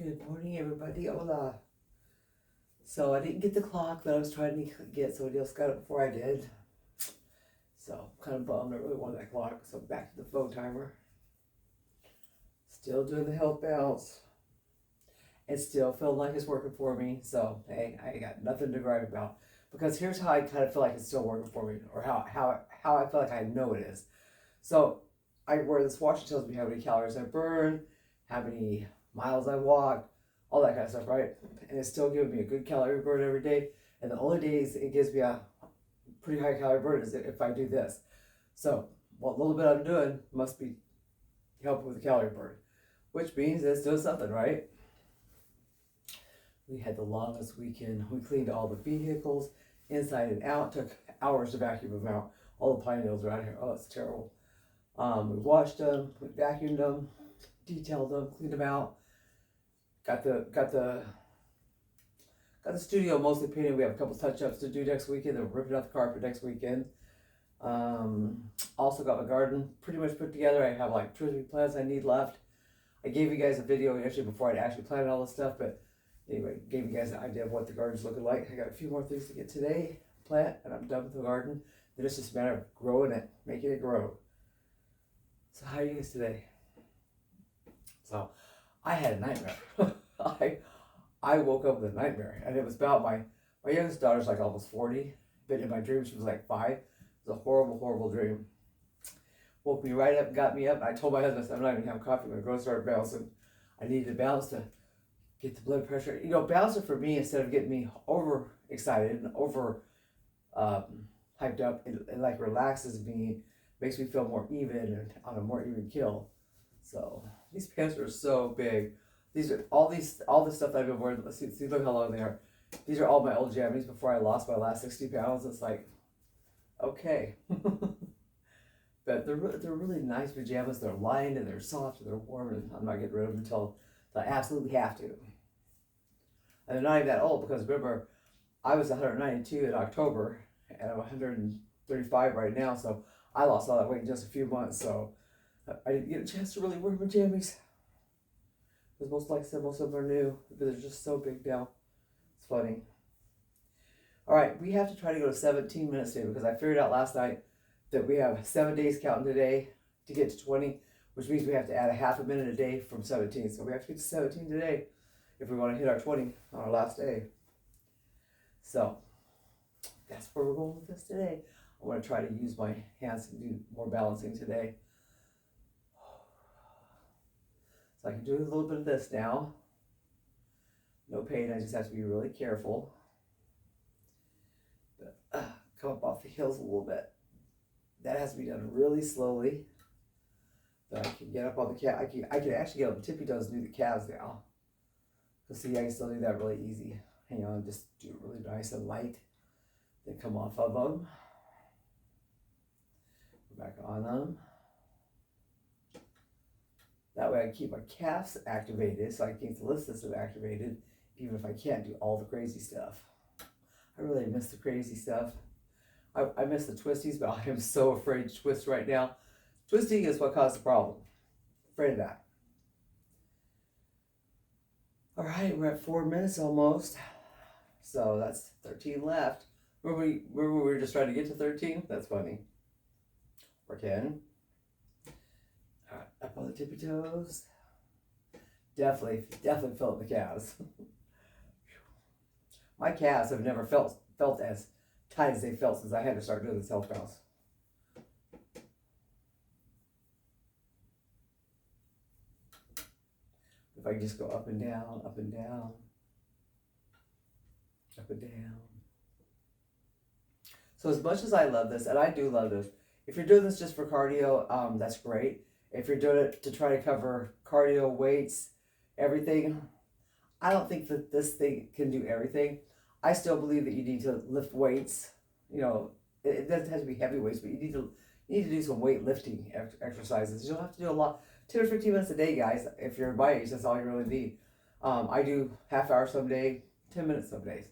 Good morning, everybody. Hola. So I didn't get the clock that I was trying to get. Somebody else got it before I did. So kind of bummed. I really wanted that clock. So back to the phone timer. Still doing the health bounce. It still feels like it's working for me. So hey, I got nothing to gripe about. Because here's how I kind of feel like it's still working for me, or how I feel like I know it is. So I wear this watch that tells me how many calories I burn, how many miles I walk, all that kind of stuff, right? And it's still giving me a good calorie burn every day. And the only days it gives me a pretty high calorie burn is if I do this. So what little bit I'm doing must be helping with the calorie burn, which means it's doing something, right? We had the longest weekend. We cleaned all the vehicles inside and out. Took hours to vacuum them out. All the pine needles around here. Oh, it's terrible. We washed them, we vacuumed them, detailed them, cleaned them out. Got the studio mostly painted. We have a couple touch ups to do next weekend. Then we're ripping out the carpet next weekend. Also got my garden pretty much put together. I have like 2 or 3 plants I need left. I gave you guys a video yesterday before I'd actually planted all this stuff, but anyway, gave you guys an idea of what the garden's looking like. I got a few more things to get today, plant, and I'm done with the garden. Then it's just a matter of growing it, making it grow. So how are you guys today? So I had a nightmare. I woke up with a nightmare, and it was about my youngest daughter's like almost 40, but in my dream she was like 5. It was a horrible dream. Woke me right up, got me up. I told my husband, I said, I'm not even having coffee. I'm going to go start bouncing. I needed to bounce to get the blood pressure. You know, bouncing for me, instead of getting me over excited and over hyped up, it like relaxes me, makes me feel more even and on a more even kill. So these pants are so big. These are all this stuff that I've been wearing. Let's see, look how long they are. These are all my old jammies before I lost my last 60 pounds. It's like, okay. But they're really nice pajamas. They're lined and they're soft and they're warm, and I'm not getting rid of them until I absolutely have to. And they're not even that old, because remember, I was 192 in October and I'm 135 right now, so I lost all that weight in just a few months. So I didn't get a chance to really wear my jammies, because most of them are new, but they're just so big now. It's funny. All right, we have to try to go to 17 minutes today, because I figured out last night that we have 7 days counting today to get to 20, which means we have to add a half a minute a day from 17. So we have to get to 17 today if we want to hit our 20 on our last day. So that's where we're going with this today. I want to try to use my hands to do more balancing today. So I can do a little bit of this now. No pain, I just have to be really careful. But, come up off the heels a little bit. That has to be done really slowly. So I can get up on the calf. I can actually get on the tippy toes and do the calves now. So see, I can still do that really easy. Hang on, just do it really nice and light. Then come off of them. Go back on them. That way I keep my calves activated, so I keep the lift system activated, even if I can't do all the crazy stuff. I really miss the crazy stuff. I miss the twisties, but I am so afraid to twist right now. Twisting is what caused the problem. Afraid of that. All right, we're at 4 minutes almost. So that's 13 left. Remember we were just trying to get to 13? That's funny. Or 10. All right, up on the tippy toes. Definitely felt the calves. My calves have never felt as tight as they felt since I had to start doing this health bounce. If I can just go up and down, up and down, up and down. So as much as I love this, and I do love this, if you're doing this just for cardio, that's great. If you're doing it to try to cover cardio, weights, everything, I don't think that this thing can do everything. I still believe that you need to lift weights. You know, it doesn't have to be heavy weights, but you need to do some weightlifting exercises. You don't have to do a lot. 10 or 15 minutes a day, guys. If you're my age, that's all you really need. I do half hour some day, 10 minutes some days.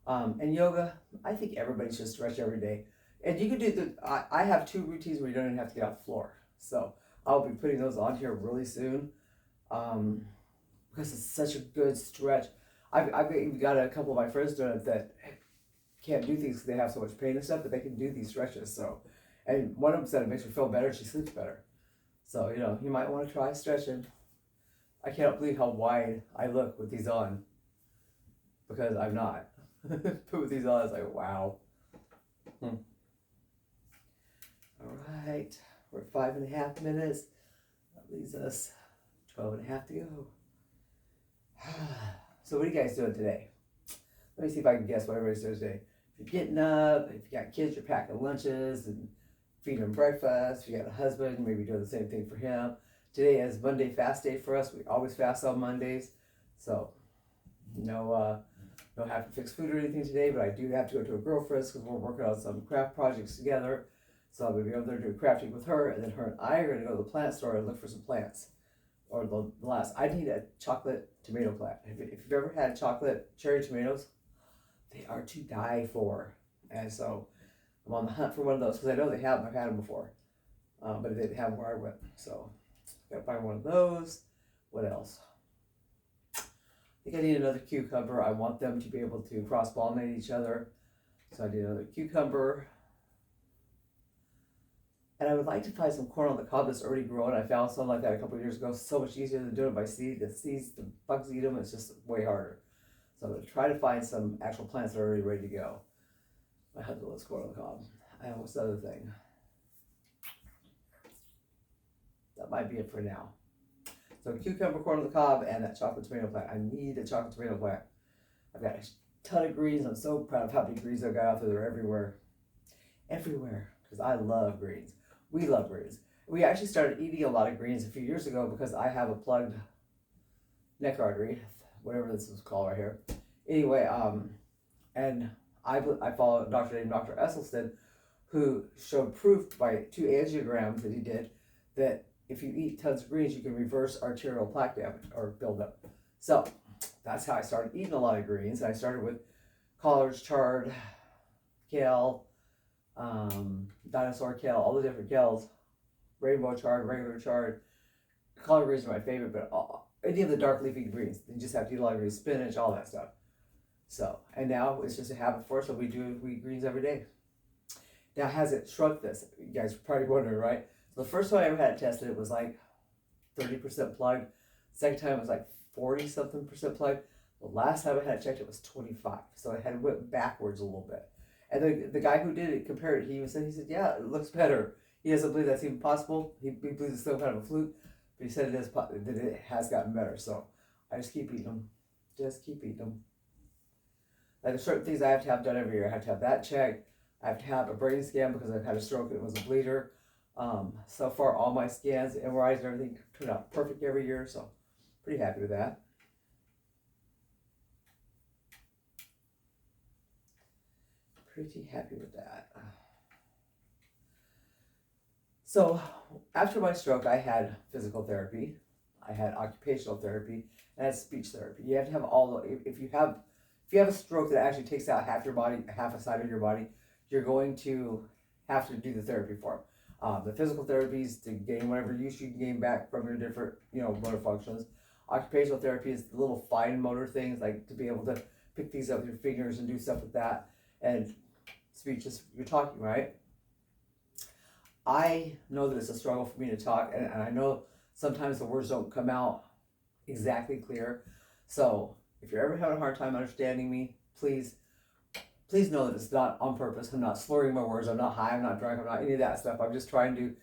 And yoga, I think everybody should stretch every day. And you can do I have 2 routines where you don't even have to get off the floor. So I'll be putting those on here really soon. because it's such a good stretch. I've even got a couple of my friends doing it that can't do things because they have so much pain and stuff, but they can do these stretches. So, and one of them said it makes her feel better. She sleeps better. So you might want to try stretching. I can't believe how wide I look with these on, because I'm not. But with these on, it's like wow. All right, we're at 5.5 minutes. That leaves us 12.5 to go. So what are you guys doing today? Let me see if I can guess what everybody's doing today. If you're getting up, if you got kids, you're packing lunches and feeding them breakfast. If you got a husband, maybe doing the same thing for him. Today is Monday fast day for us. We always fast on Mondays. So no have to fix food or anything today, but I do have to go to a girlfriend's because we're working on some craft projects together. So I'm going to be over there doing crafting with her, and then her and I are going to go to the plant store and look for some plants. Or the last, I need a chocolate tomato plant. If you've ever had chocolate cherry tomatoes, they are to die for. And so I'm on the hunt for one of those because I know they have them. I've had them before, but they didn't have them where I went. So I've got to find one of those. What else? I think I need another cucumber. I want them to be able to cross-pollinate each other. So I need another cucumber. And I would like to find some corn on the cob that's already grown. I found something like that a couple of years ago. So much easier than doing it by seed. The seeds, the bugs eat them. It's just way harder. So I'm going to try to find some actual plants that are already ready to go. My husband loves corn on the cob. And what's the other thing? That might be it for now. So cucumber, corn on the cob, and that chocolate tomato plant. I need a chocolate tomato plant. I've got a ton of greens. I'm so proud of how many greens I've got out there. They're everywhere. Everywhere. Because I love greens. We love greens. We actually started eating a lot of greens a few years ago because I have a plugged neck artery, whatever this is called right here. Anyway, and I follow a doctor named Dr. Esselstyn, who showed proof by 2 angiograms that he did that if you eat tons of greens, you can reverse arterial plaque damage or buildup. So that's how I started eating a lot of greens. I started with collards, chard, kale, dinosaur kale, all the different kales, rainbow chard, regular chard. Collard greens are my favorite, but any of the dark leafy greens, you just have to eat a lot of greens, spinach, all that stuff. So, and now it's just a habit for us, so we eat greens every day. Now, has it shrunk this? You guys are probably wondering, right? So the first time I ever had it tested, it was like 30% plugged. Second time it was like 40-something% plugged. The last time I had it checked, it was 25. So I had went backwards a little bit. And the guy who did it compared it. He said, yeah, it looks better. He doesn't believe that's even possible. He believes it's still kind of a fluke, but he said that it has gotten better. So I just keep eating them. Just keep eating them. Like there's certain things I have to have done every year. I have to have that checked. I have to have a brain scan because I've had a stroke and it was a bleeder. So far, all my scans, MRIs, and everything turned out perfect every year. So pretty happy with that. Pretty happy with that. So after my stroke, I had physical therapy, I had occupational therapy, and I had speech therapy. You have to have all the, if you have a stroke that actually takes out half your body, half a side of your body, you're going to have to do the therapy for them. The physical therapy is to gain whatever use you can gain back from your different, motor functions. Occupational therapy is the little fine motor things, like to be able to pick things up with your fingers and do stuff with that. And speech is you're talking, right? I know that it's a struggle for me to talk, and I know sometimes the words don't come out exactly clear. So if you're ever having a hard time understanding me, please know that it's not on purpose. I'm not slurring my words. I'm not high. I'm not drunk. I'm not any of that stuff. I'm just trying to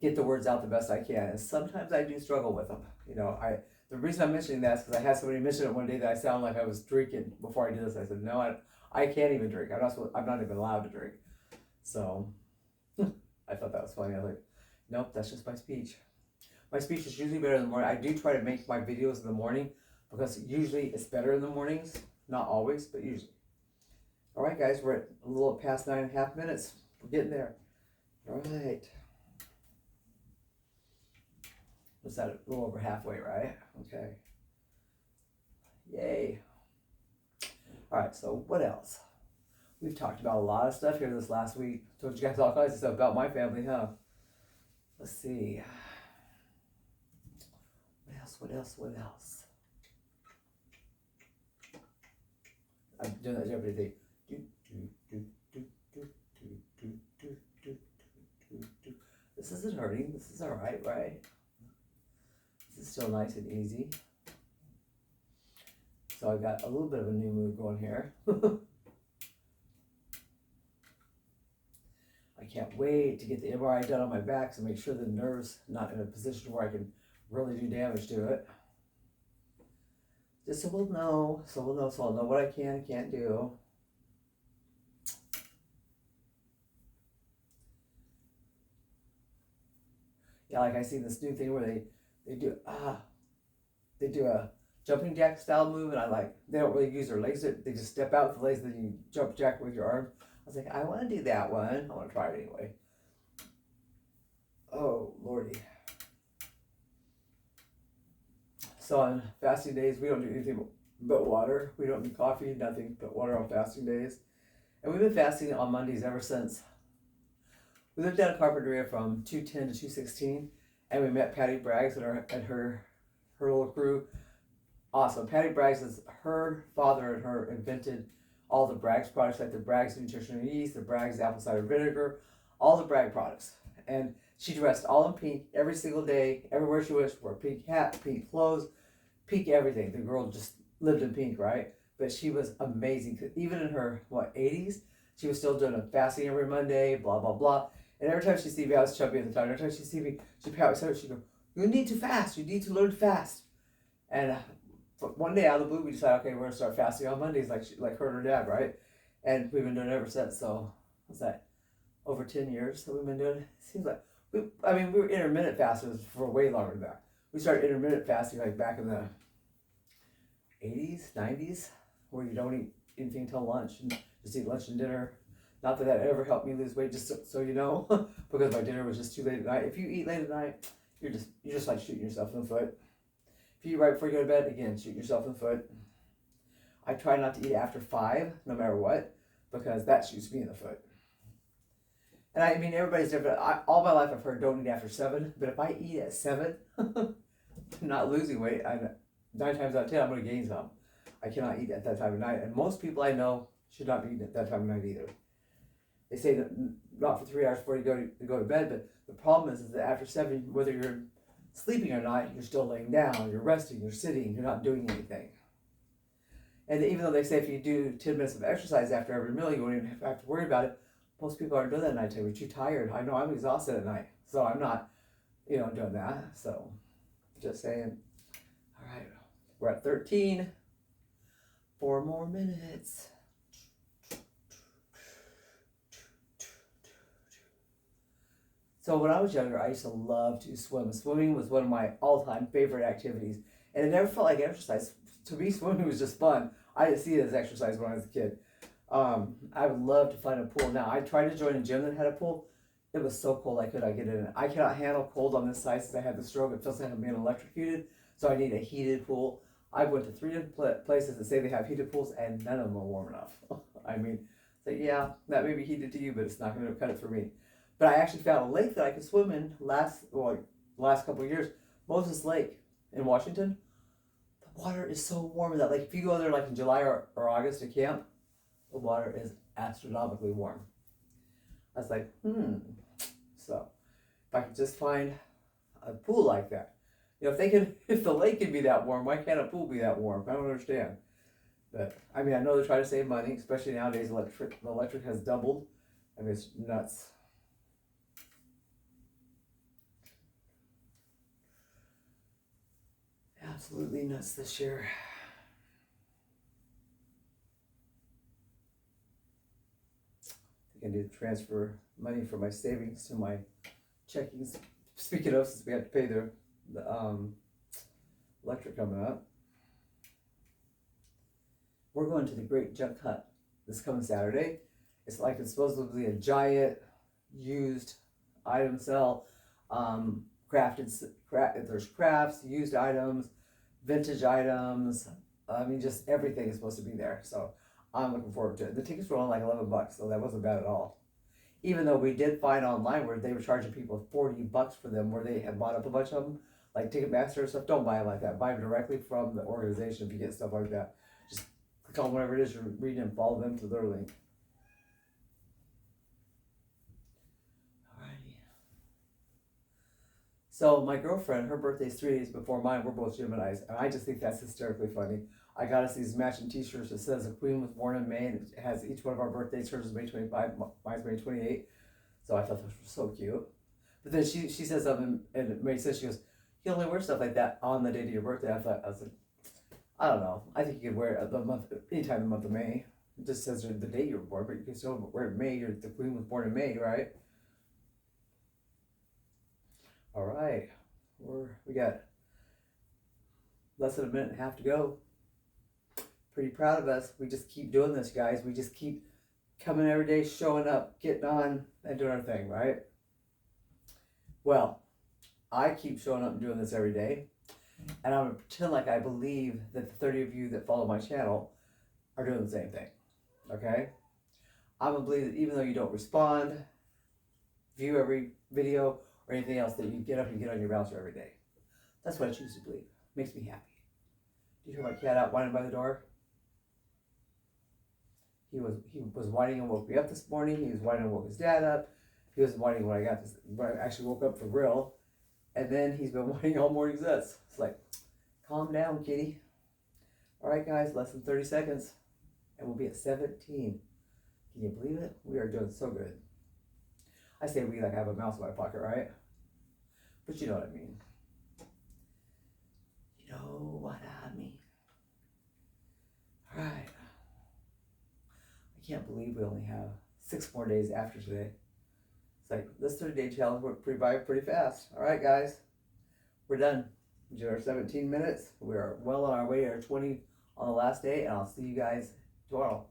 get the words out the best I can. And sometimes I do struggle with them. The reason I'm mentioning that is because I had somebody mention it one day that I sound like I was drinking before I did this. I said, no, I can't even drink. I'm not even allowed to drink. So I thought that was funny. I was like, nope, that's just my speech. My speech is usually better in the morning. I do try to make my videos in the morning because usually it's better in the mornings. Not always, but usually. All right, guys, we're at a little past 9.5 minutes. We're getting there. All right. What's that? A little over halfway, right? Okay. Yay. All right, so what else? We've talked about a lot of stuff here this last week. Told you guys all kinds of stuff about my family, huh? Let's see. What else? doing that Jeopardy thing. Do, do, do, do, do, do, do, do, do, do, do. This isn't hurting. This is all right, right? This is still nice and easy. So I've got a little bit of a new move going here. I can't wait to get the MRI done on my back to make sure the nerve's not in a position where I can really do damage to it. Just so we'll know, so I'll know what I can and can't do. Yeah, like I see this new thing where they do a jumping jack style move, and they don't really use their legs, they just step out with the legs, then you jump jack with your arm. I was like, I want to do that one. I want to try it anyway. Oh, Lordy. So on fasting days, we don't do anything but water. We don't do coffee, nothing but water on fasting days. And we've been fasting on Mondays ever since. We lived down in Carpinteria from 210 to 216, and we met Patty Braggs and her little crew. Awesome. Patty Braggs is her father and her invented all the Bragg's products, like the Bragg's nutritional yeast, the Bragg's apple cider vinegar, all the Bragg products. And she dressed all in pink every single day, everywhere she went. She wore a pink hat, pink clothes, pink everything. The girl just lived in pink, right? But she was amazing. Even in her, 80s, she was still doing a fasting every Monday, blah, blah, blah. And every time she see me, I was chubby at the time. Every time she see me, she'd pat my side, she'd go, you need to fast. You need to learn to fast. And one day out of the blue, we decided, okay, we're going to start fasting on Mondays like her and her dad, right? And we've been doing it ever since. So what's that? Over 10 years that we've been doing it. Seems like, we were intermittent fasters for way longer than that. We started intermittent fasting like back in the 80s, 90s, where you don't eat anything until lunch and just eat lunch and dinner. Not that ever helped me lose weight, just so you know, because my dinner was just too late at night. If you eat late at night, you're just like shooting yourself in the foot. If you eat right before you go to bed, again, shoot yourself in the foot. I try not to eat after 5, no matter what, because that shoots me in the foot. And I mean, everybody's different. All my life I've heard don't eat after 7, but if I eat at 7, I'm not losing weight. 9 times out of 10, I'm going to gain some. I cannot eat at that time of night. And most people I know should not be eating at that time of night either. They say that not for 3 hours before you go to bed, but the problem is that after 7, whether you're sleeping or not, you're still laying down, you're resting, you're sitting, you're not doing anything. And even though they say if you do 10 minutes of exercise after every meal, you won't even have to worry about it, most people aren't doing that at night. We're too tired. I know I'm exhausted at night, so I'm not, doing that. So, just saying. All right, we're at 13. 4 more minutes. So when I was younger, I used to love to swim. Swimming was one of my all-time favorite activities, and it never felt like exercise. To me, swimming was just fun. I didn't see it as exercise when I was a kid. I would love to find a pool. Now, I tried to join a gym that had a pool. It was so cold I could not get in it. I cannot handle cold on this side since I had the stroke. It feels like I'm being electrocuted, so I need a heated pool. I went to 3 different places that say they have heated pools, and none of them are warm enough. I mean, yeah, that may be heated to you, but it's not going to cut it for me. But I actually found a lake that I could swim in last couple of years. Moses Lake in Washington. The water is so warm in that lake. If you go there like in July or August to camp, the water is astronomically warm. I was like, So if I could just find a pool like that. If the lake can be that warm, why can't a pool be that warm? I don't understand. But I mean, I know they're trying to save money, especially nowadays. The electric has doubled. I mean, it's nuts. Absolutely nuts this year. I think I need to transfer money from my savings to my checkings. Speaking of, since we have to pay the electric coming up, we're going to the Great Junk Hut this coming Saturday. It's supposedly a giant used item sale. There's crafts, used items, vintage items. I mean, just everything is supposed to be there. So I'm looking forward to it. The tickets were only like $11, so that wasn't bad at all. Even though we did find online where they were charging people $40 for them, where they had bought up a bunch of them, like Ticketmaster and stuff. Don't buy them like that. Buy them directly from the organization if you get stuff like that. Just Call them whatever it is you're reading and follow them to their link. Alrighty. So my girlfriend, her birthday's 3 days before mine. We're both Geminis, and I just think that's hysterically funny. I got us these matching T-shirts that says the Queen was born in May, and it has each one of our birthdays. Hers is May 25, mine's May 28. So I thought those were so cute. But then she says something, and it makes sense. She goes, "You only wear stuff like that on the date of your birthday." I was like, I don't know. I think you could wear it the month, anytime in the month of May. It just says the date you were born, but you can still wear it May. The Queen was born in May, right? All right, we got less than a minute and a half to go. Pretty proud of us. We just keep doing this, guys. We just keep coming every day, showing up, getting on, and doing our thing, right? Well, I keep showing up and doing this every day, and I'm gonna pretend like I believe that the 30 of you that follow my channel are doing the same thing, okay? I'm gonna believe that even though you don't respond, view every video, or anything else, that you get up and get on your browser every day. That's what I choose to believe. Makes me happy. Do you hear my cat out whining by the door? He was whining and woke me up this morning. He was whining and woke his dad up. He was whining when I actually woke up for real. And then he's been whining all morning since. It's like, calm down, kitty. All right, guys, less than 30 seconds, and we'll be at 17. Can you believe it? We are doing so good. I say we like I have a mouse in my pocket, right? But you know what I mean. You know what I mean. All right. I can't believe we only have 6 more days after today. It's like this 30-day challenge went pretty fast. All right, guys, we're done. We did our 17 minutes. We are well on our way to our 20 on the last day, and I'll see you guys tomorrow.